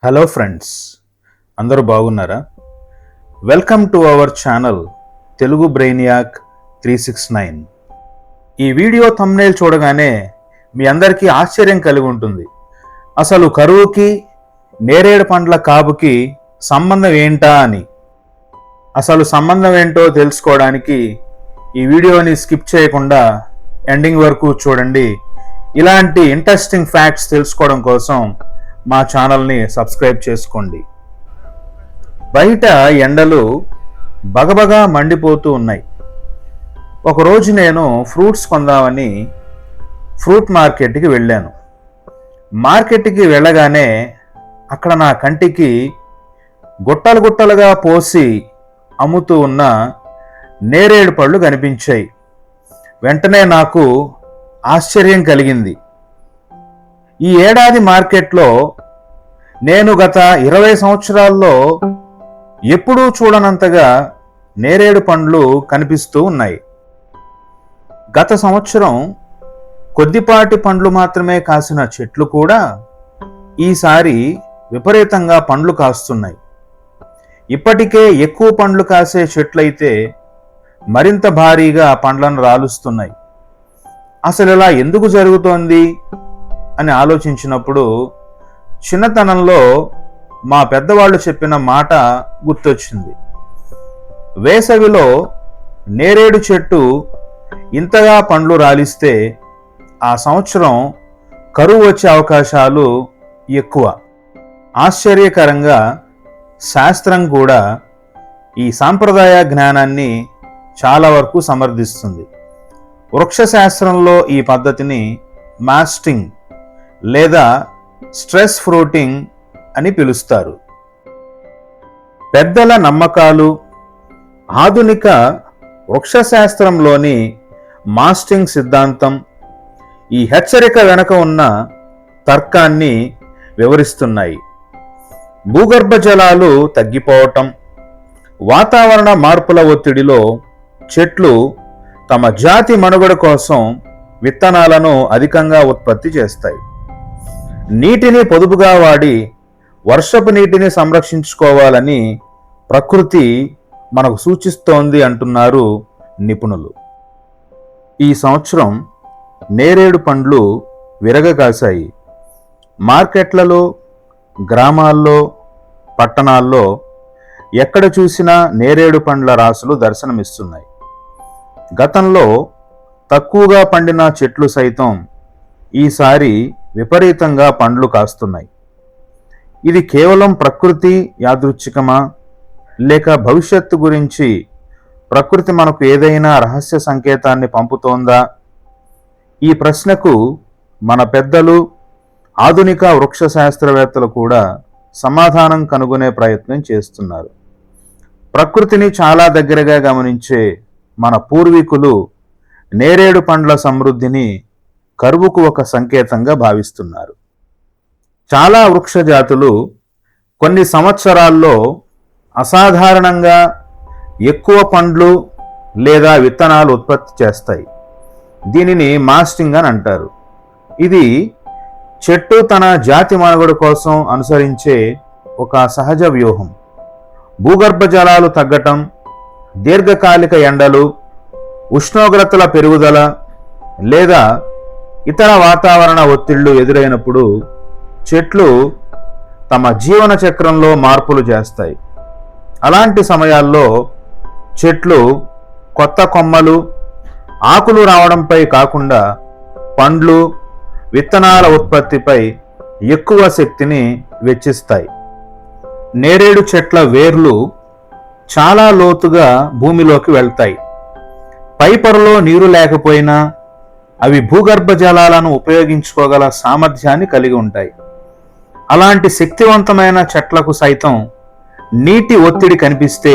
Hello friends, అందరూ బాగున్నారా? Welcome to our channel Telugu brainiac 369. ఈ వీడియో థంబ్నెయిల్ చూడగానే మీ అందరికీ ఆశ్చర్యం కలిగి ఉంటుంది. అసలు కరువుకి నేరేడు పండ్ల కాపుకి సంబంధం ఏంటా అని. అసలు సంబంధం ఏంటో తెలుసుకోవడానికి ఈ వీడియోని స్కిప్ చేయకుండా ఎండింగ్ వరకు చూడండి. ఇలాంటి ఇంట్రెస్టింగ్ ఫ్యాక్ట్స్ తెలుసుకోవడం కోసం మా ఛానల్ని సబ్స్క్రైబ్ చేసుకోండి. బయట ఎండలు బగబగా మండిపోతూ ఉన్నాయి. ఒకరోజు నేను ఫ్రూట్స్ కొందామని ఫ్రూట్ మార్కెట్కి వెళ్ళాను. మార్కెట్కి వెళ్ళగానే అక్కడ నా కంటికి గుట్టలు గుట్టలుగా పోసి అమ్ముతూ ఉన్న నేరేడు పళ్ళు కనిపించాయి. వెంటనే నాకు ఆశ్చర్యం కలిగింది. ఈ ఏడాది మార్కెట్లో నేను గత 20 సంవత్సరాల్లో ఎప్పుడూ చూడనంతగా నేరేడు పండ్లు కనిపిస్తూ ఉన్నాయి. గత సంవత్సరం కొద్దిపాటి పండ్లు మాత్రమే కాసిన చెట్లు కూడా ఈసారి విపరీతంగా పండ్లు కాస్తున్నాయి. ఇప్పటికే ఎక్కువ పండ్లు కాసే చెట్లయితే మరింత భారీగా పండ్లను రాలుస్తున్నాయి. అసలు ఇలా ఎందుకు జరుగుతోంది అని ఆలోచించినప్పుడు చిన్నతనంలో మా పెద్దవాళ్ళు చెప్పిన మాట గుర్తొచ్చింది. వేసవిలో నేరేడు చెట్టు ఇంతగా పండ్లు రాలిస్తే ఆ సంవత్సరం కరువు వచ్చే అవకాశాలు ఎక్కువ. ఆశ్చర్యకరంగా శాస్త్రం కూడా ఈ సాంప్రదాయ జ్ఞానాన్ని చాలా వరకు సమర్థిస్తుంది. వృక్షశాస్త్రంలో ఈ పద్ధతిని మాస్టింగ్ లేదా స్ట్రెస్ ఫ్రూటింగ్ అని పిలుస్తారు. పెద్దల నమ్మకాలు, ఆధునిక వృక్షశాస్త్రంలోని మాస్టింగ్ సిద్ధాంతం ఈ హెచ్చరిక వెనుక ఉన్న తర్కాన్ని వివరిస్తున్నాయి. భూగర్భ జలాలు తగ్గిపోవటం, వాతావరణ మార్పుల ఒత్తిడిలో చెట్లు తమ జాతి మనుగడ కోసం విత్తనాలను అధికంగా ఉత్పత్తి చేస్తాయి. నీటిని పొదుపుగా వాడి వర్షపు నీటిని సంరక్షించుకోవాలని ప్రకృతి మనకు సూచిస్తోంది అంటున్నారు నిపుణులు. ఈ సంవత్సరం నేరేడు పండ్లు విరగకాశాయి. మార్కెట్లలో, గ్రామాల్లో, పట్టణాల్లో ఎక్కడ చూసినా నేరేడు పండ్ల రాసులు దర్శనమిస్తున్నాయి. గతంలో తక్కువగా పండిన చెట్లు సైతం ఈసారి విపరీతంగా పండ్లు కాస్తున్నాయి. ఇది కేవలం ప్రకృతి యాదృచ్ఛికమా, లేక భవిష్యత్తు గురించి ప్రకృతి మనకు ఏదైనా రహస్య సంకేతాన్ని పంపుతోందా? ఈ ప్రశ్నకు మన పెద్దలు, ఆధునిక వృక్ష శాస్త్రవేత్తలు కూడా సమాధానం కనుగొనే ప్రయత్నం చేస్తున్నారు. ప్రకృతిని చాలా దగ్గరగా గమనించే మన పూర్వీకులు నేరేడు పండ్ల సమృద్ధిని కరువుకు ఒక సంకేతంగా భావిస్తున్నారు. చాలా వృక్ష జాతులు కొన్ని సంవత్సరాల్లో అసాధారణంగా ఎక్కువ పండ్లు లేదా విత్తనాలు ఉత్పత్తి చేస్తాయి. దీనిని మాస్టింగ్ అని అంటారు. ఇది చెట్టు తన జాతి మనుగడ కోసం అనుసరించే ఒక సహజ వ్యూహం. భూగర్భ జలాలు తగ్గటం, దీర్ఘకాలిక ఎండలు, ఉష్ణోగ్రతల పెరుగుదల లేదా ఇతర వాతావరణ ఒత్తిళ్లు ఎదురైనప్పుడు చెట్లు తమ జీవన చక్రంలో మార్పులు చేస్తాయి. అలాంటి సమయాల్లో చెట్లు కొత్త కొమ్మలు, ఆకులు రావడంపై కాకుండా పండ్లు, విత్తనాల ఉత్పత్తిపై ఎక్కువ శక్తిని వెచ్చిస్తాయి. నేరేడు చెట్ల వేర్లు చాలా లోతుగా భూమిలోకి వెళ్తాయి. పై పొరలో నీరు లేకపోయినా అవి భూగర్భ జలాలను ఉపయోగించుకోగల సామర్థ్యాన్ని కలిగి ఉంటాయి. అలాంటి శక్తివంతమైన చెట్లకు సైతం నీటి ఒత్తిడి కనిపిస్తే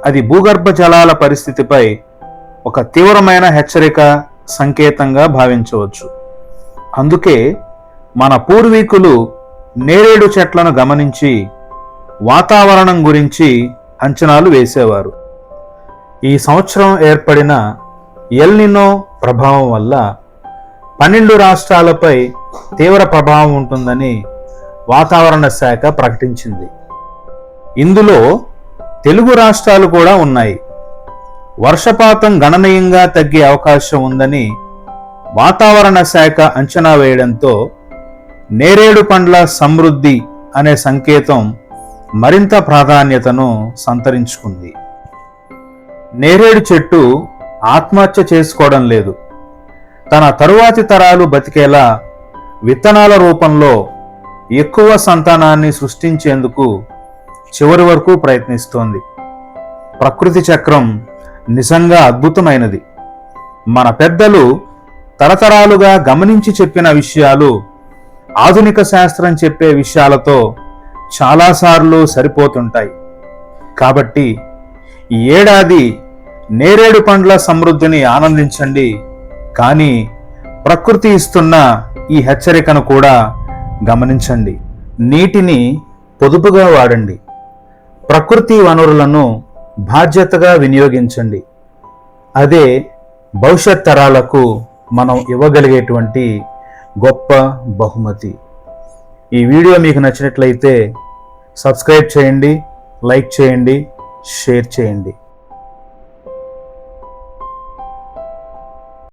అది భూగర్భ జలాల పరిస్థితిపై ఒక తీవ్రమైన హెచ్చరిక సంకేతంగా భావించవచ్చు. అందుకే మన పూర్వీకులు నేరేడు చెట్లను గమనించి వాతావరణం గురించి అంచనాలు వేసేవారు. ఈ సంవత్సరం ఏర్పడిన ఎల్ నినో ప్రభావం వల్ల 12 రాష్ట్రాలపై తీవ్ర ప్రభావం ఉంటుందని వాతావరణ శాఖ ప్రకటించింది. ఇందులో తెలుగు రాష్ట్రాలు కూడా ఉన్నాయి. వర్షపాతం గణనీయంగా తగ్గే అవకాశం ఉందని వాతావరణ శాఖ అంచనా వేయడంతో నేరేడు పండ్ల సమృద్ధి అనే సంకేతం మరింత ప్రాధాన్యతను సంతరించుకుంది. నేరేడు చెట్టు ఆత్మహత్య చేసుకోవడం లేదు. తన తరువాతి తరాలు బతికేలా విత్తనాల రూపంలో ఎక్కువ సంతానాన్ని సృష్టించేందుకు చివరి వరకు ప్రయత్నిస్తోంది. ప్రకృతి చక్రం నిజంగా అద్భుతమైనది. మన పెద్దలు తరతరాలుగా గమనించి చెప్పిన విషయాలు ఆధునిక శాస్త్రం చెప్పే విషయాలతో చాలాసార్లు సరిపోతుంటాయి. కాబట్టి ఈ ఏడాది నేరేడు పండ్ల సమృద్ధిని ఆనందించండి, కానీ ప్రకృతి ఇస్తున్న ఈ హెచ్చరికను కూడా గమనించండి. నీటిని పొదుపుగా వాడండి. ప్రకృతి వనరులను బాధ్యతగా వినియోగించండి. అదే భవిష్యత్ తరాలకు మనం ఇవ్వగలిగేటువంటి గొప్ప బహుమతి. ఈ వీడియో మీకు నచ్చినట్లయితే సబ్స్క్రైబ్ చేయండి, లైక్ చేయండి, షేర్ చేయండి.